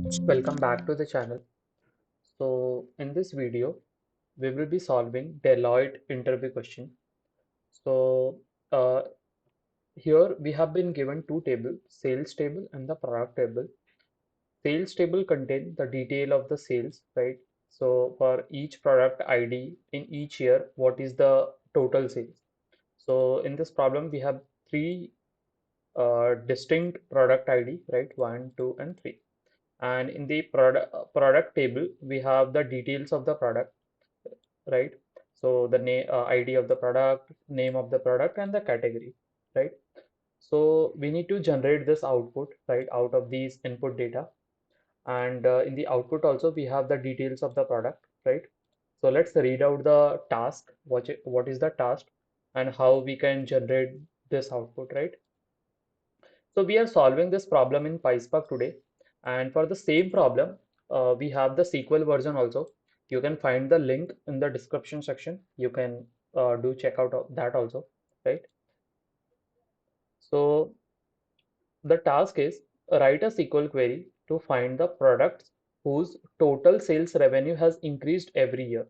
Welcome back to the channel. So in this video, we will be solving Deloitte interview question. So uh, here we have been given two tables, sales table and the product table. Sales table contain the detail of the sales, right? So for each product ID in each year, what is the total sales? So in this problem, we have three distinct product ID, right? One, two, and three. And in the product table we have the details of the product, right? So the name, ID of the product, name of the product, and the category, right? So we need to generate this output, right, out of these input data. And in the output also we have the details of the product, right? So let's read out the task, what is the task and how we can generate this output, right? So we are solving this problem in PySpark today. And for the same problem, we have the SQL version also. You can find the link in the description section. You can do check out of that also, right? So the task is write a SQL query to find the products whose total sales revenue has increased every year.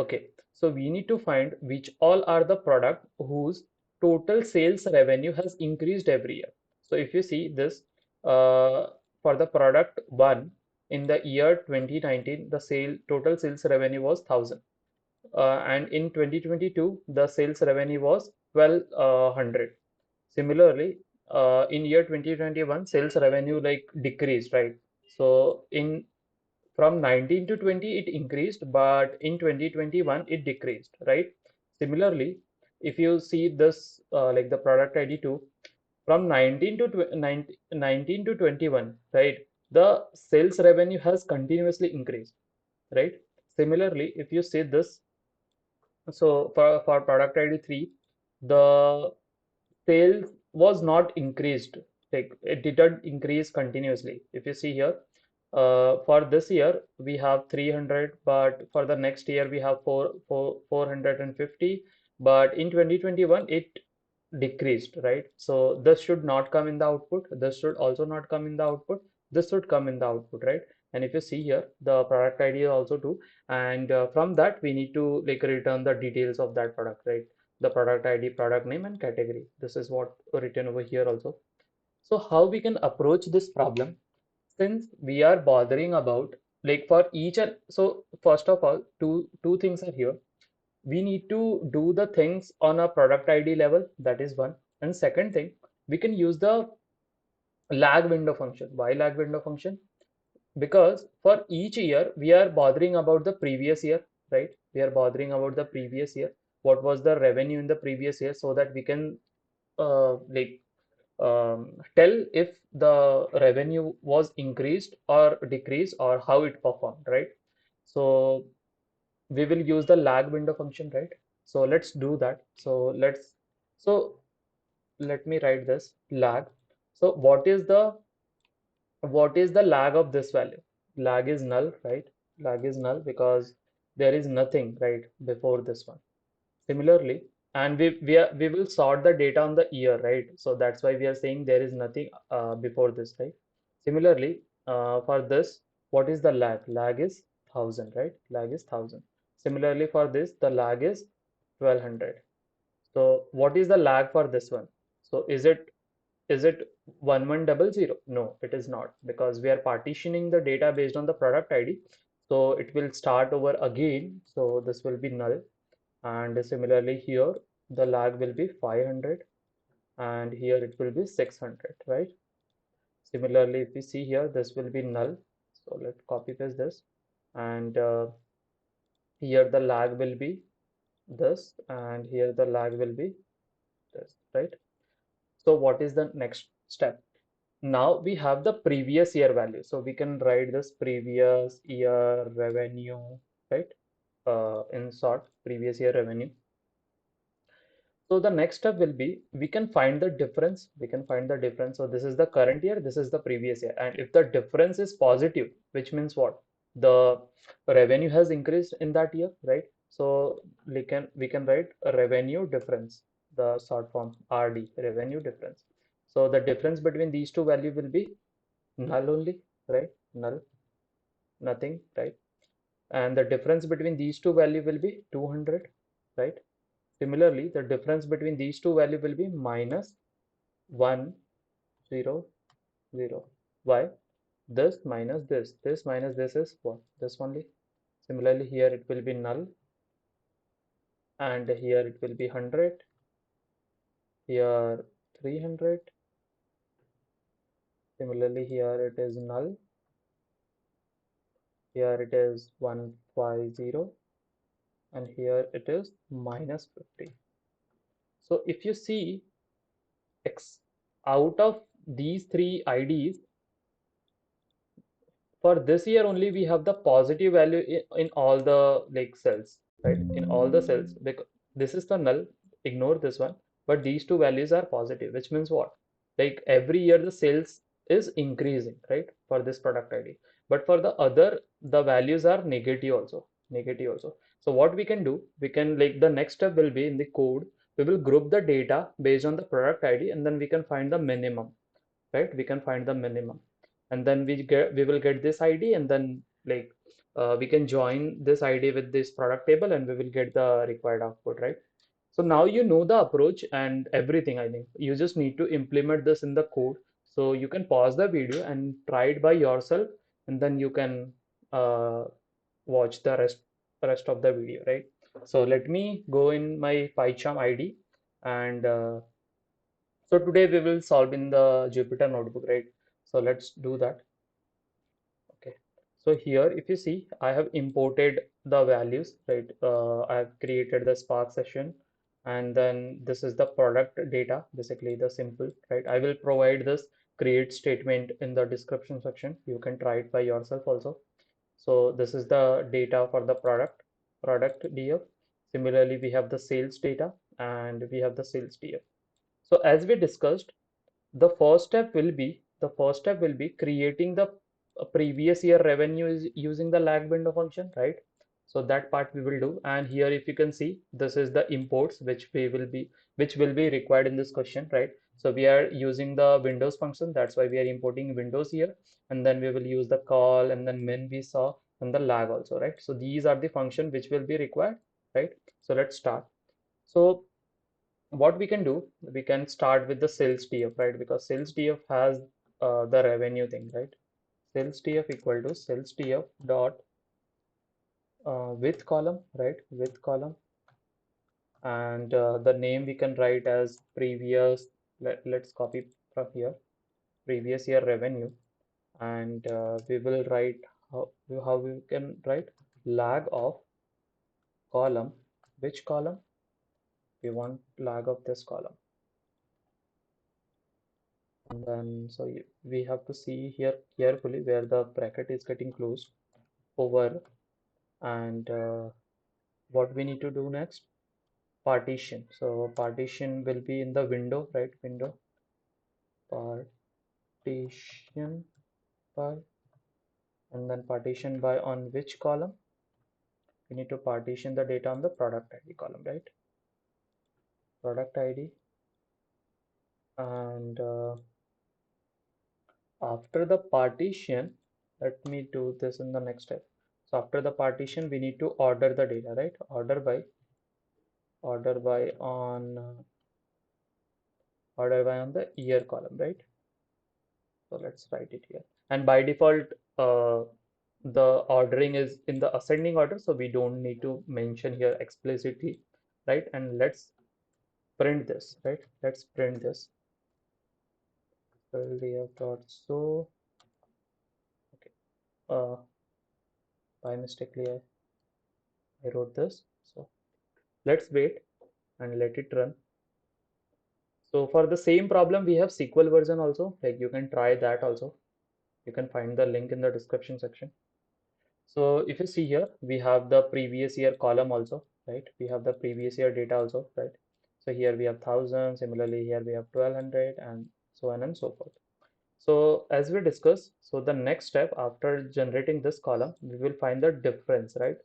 Okay, so we need to find which all are the product whose total sales revenue has increased every year. So if you see this, for the product one in the year 2019, the total sales revenue was 1000, and in 2022 the sales revenue was 1200. Similarly, in year 2021, sales revenue like decreased, right? So in from 19 to 20, it increased, but in 2021, it decreased, right? Similarly, if you see this, like the product ID2, from 19 to 21, right? The sales revenue has continuously increased, right? Similarly, if you see this, so for product ID3, the sales was not increased, like it didn't increase continuously. If you see here, for this year we have 300, but for the next year we have 450, but in 2021 it decreased, right? So this should not come in the output, this should also not come in the output, this should come in the output, right? And if you see here, the product ID is also 2, and from that we need to like return the details of that product, right? The product ID, product name, and category. This is what written over here also. So how we can approach this problem, since we are bothering about like for each, and so first of all, two things are here. We need to do the things on a product ID level, that is one. And second thing, we can use the lag window function. Why lag window function? Because for each year we are bothering about the previous year, right? We are bothering about the previous year, what was the revenue in the previous year, so that we can like tell if the revenue was increased or decreased or how it performed, right? So we will use the lag window function, right? So let's do that. So let me write this lag. So what is the lag of this value? Lag is null, right? Lag is null because there is nothing right before this one. Similarly, and we will sort the data on the year, right? So that's why we are saying there is nothing before this, right? Similarly, for this, what is the lag? Lag is 1000, right? Lag is 1000. Similarly, for this, the lag is 1200. So what is the lag for this one? So is it 1100? No, it is not, because we are partitioning the data based on the product ID. So it will start over again. So this will be null. And similarly here, the lag will be 500, and here it will be 600, right? Similarly, if we see here, this will be null. So let's copy paste this, and here the lag will be this, and here the lag will be this, right? So what is the next step? Now we have the previous year value, so we can write this previous year revenue, right? In short, previous year revenue. So the next step will be we can find the difference. We can find the difference. So this is the current year, this is the previous year. And if the difference is positive, which means what? The revenue has increased in that year, right? So we can write a revenue difference, the short form RD, revenue difference. So the difference between these two values will be null only. right? Null, nothing, right? And the difference between these two value will be 200, right? Similarly, the difference between these two value will be minus 1, 0, 0. Why? This minus this minus this is what? This only. Similarly, here it will be null, and here it will be 100, here 300. Similarly, here it is null, here it is 150, and here it is minus 50. So if you see X out of these three IDs, for this year only we have the positive value in all the like cells, right? In all the cells, because this is the null, ignore this one, but these two values are positive, which means what? Like every year the sales is increasing, right? For this product ID. But for the other, the values are negative also, negative also. So what we can do, we can like the next step will be in the code, we will group the data based on the product ID, and then we can find the minimum, right? We can find the minimum, and then we will get this ID, and then like we can join this ID with this product table, and we will get the required output, right? So now you know the approach and everything. I think you just need to implement this in the code. So you can pause the video and try it by yourself, and then you can uh, watch the rest of the video, right? So let me go in my PyCharm ID, and so today we will solve in the Jupyter notebook, right? So let's do that. Okay. So here, if you see, I have imported the values, right? I have created the Spark session, and then this is the product data, basically the simple, right? I will provide this create statement in the description section. You can try it by yourself also. So this is the data for the product DF. Similarly, we have the sales data, and we have the sales DF. So as we discussed, the first step will be creating the previous year revenue is using the lag window function, right? So that part we will do. And here, if you can see, this is the imports which will be required in this question, right? So we are using the Windows function, that's why we are importing Windows here, and then we will use the call, and then min we saw, and the lag also, right? So these are the function which will be required, right? So let's start. So what we can do, we can start with the sales TF, right? Because sales TF has the revenue thing, right? Sales TF equal to sales TF dot with column, right? With column, and the name we can write as previous. Let's copy from here, previous year revenue, and we will write how we can write lag of column. Which column? We want lag of this column. And then we have to see here carefully where the bracket is getting closed over, and what we need to do next, partition. So partition will be in the window, right? Window partition by, and then partition by on which column? We need to partition the data on the product ID column, right? Product ID, and after the partition, let me do this in the next step. So after the partition, we need to order the data, right? Order by on the year column, right? So let's write it here. And by default, uh, the ordering is in the ascending order, so we don't need to mention here explicitly, right? And let's print this, right? Let's print this. So okay, by mistakenly I wrote this. So let's wait and let it run. So for the same problem, we have SQL version also. Like you can try that also. You can find the link in the description section. So if you see here, we have the previous year column also, right? We have the previous year data also, right? So here we have 1,000, similarly here we have 1,200, and so on and so forth. So as we discussed, so the next step after generating this column, we will find the difference, right?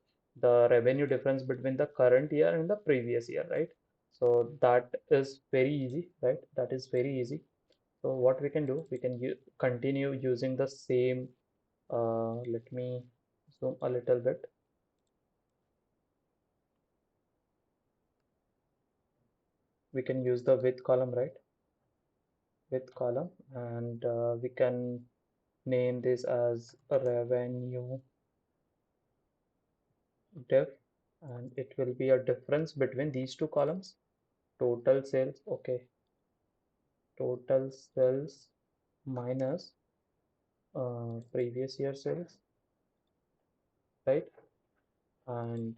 The revenue difference between the current year and the previous year, right? So that is very easy, right? That is very easy. So what we can do, we can continue using the same. Let me zoom a little bit. We can use the width column, right? Width column, and we can name this as revenue diff, and it will be a difference between these two columns. Total sales, okay. Total sales minus previous year sales, right? And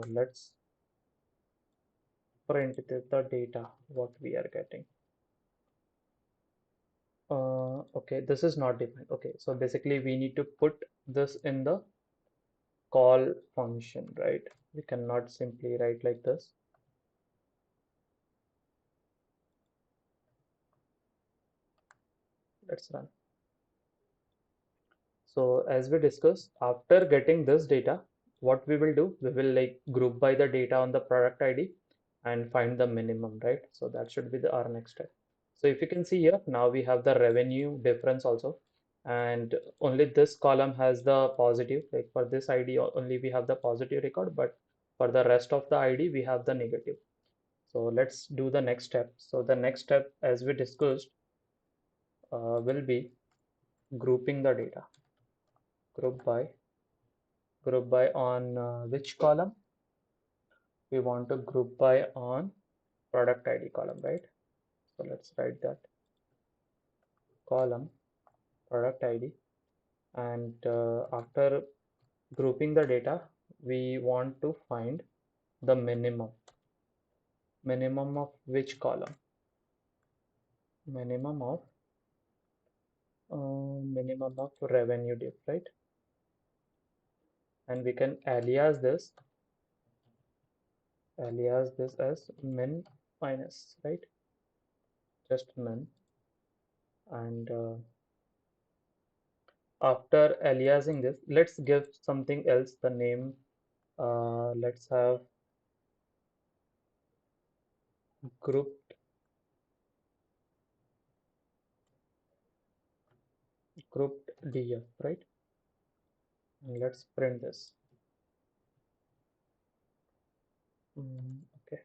let's print the data what we are getting. Okay, this is not defined. Okay, so basically we need to put this in the call function, right? We cannot simply write like this. Let's run. So as we discussed, after getting this data, what we will do, we will like group by the data on the product ID and find the minimum, right? So that should be our next step. So if you can see here, now we have the revenue difference also, and only this column has the positive, like for this ID only we have the positive record, but for the rest of the ID we have the negative. So let's do the next step. So the next step, as we discussed, will be grouping the data. Group by, group by on which column? We want to group by on product ID column, right? So let's write that column product ID, and after grouping the data, we want to find the minimum. Minimum of which column? Minimum of minimum of revenue diff, right? And we can alias this as min minus, right? Just min. And after aliasing this, let's give something else the name. Let's have grouped grouped df, right? And let's print this. Okay,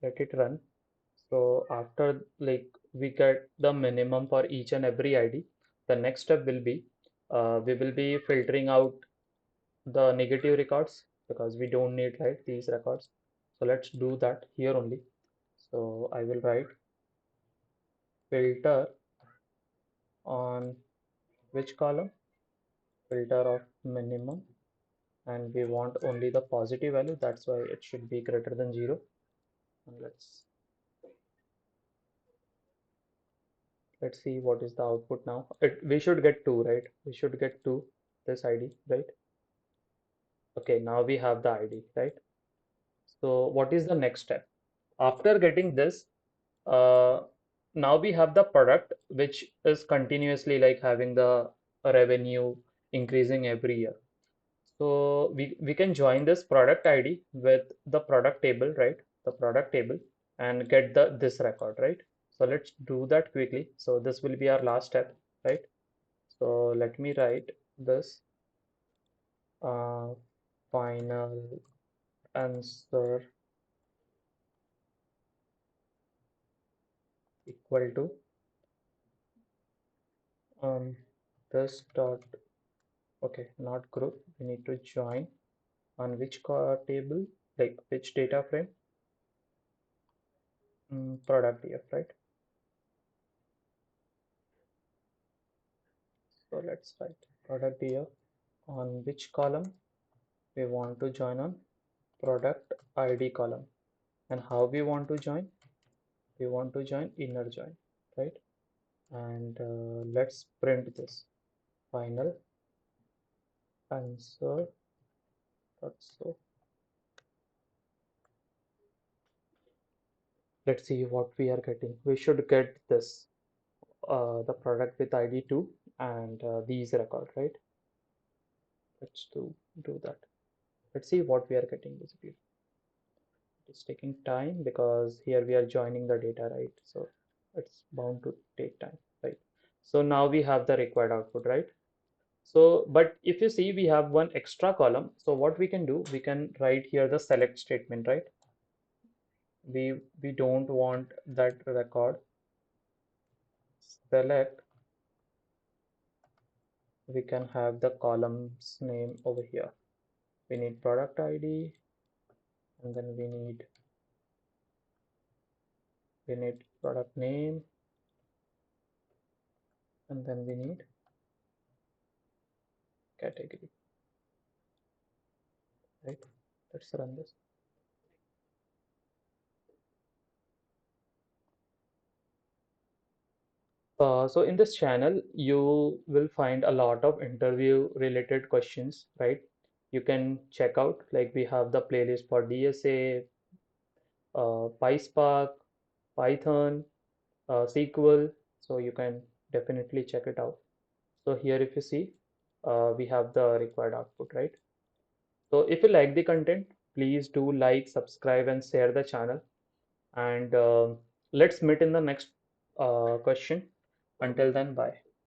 let it run. So after like we get the minimum for each and every ID, the next step will be we will be filtering out the negative records because we don't need, right, these records. So let's do that here only. So I will write filter on which column? Filter of minimum, and we want only the positive value. That's why it should be greater than 0. And let's see what is the output now. We should get 2, right? We should get 2 this ID, right? Okay, now we have the ID, right? So what is the next step? After getting this, uh, now we have the product which is continuously like having the revenue increasing every year. So we can join this product ID with the product table, right? The product table, and get the this record, right? So let's do that quickly. So this will be our last step, right? So let me write this uh, final answer equal to um, this dot, okay, not group. We need to join on which table, like which data frame? Product df, right? So let's write product df on which column we want to join on product ID column. And how we want to join? We want to join inner join, right? And let's print this final answer dot so. Let's see what we are getting. We should get this the product with ID 2 and these record, right? Let's do that. Let's see what we are getting basically. It's taking time because here we are joining the data, right? So it's bound to take time, right? So now we have the required output, right? So, but if you see, we have one extra column. So what we can do, we can write here the select statement, right? We don't want that record. Select, we can have the column's name over here. We need product ID, and then we need product name, and then we need category, right? Let's run this. So in this channel, you will find a lot of interview related questions, right? You can check out, like we have the playlist for DSA, PySpark, Python, SQL. So you can definitely check it out. So here, if you see, we have the required output, right? So if you like the content, please do like, subscribe, and share the channel. And let's meet in the next question. Until then, bye.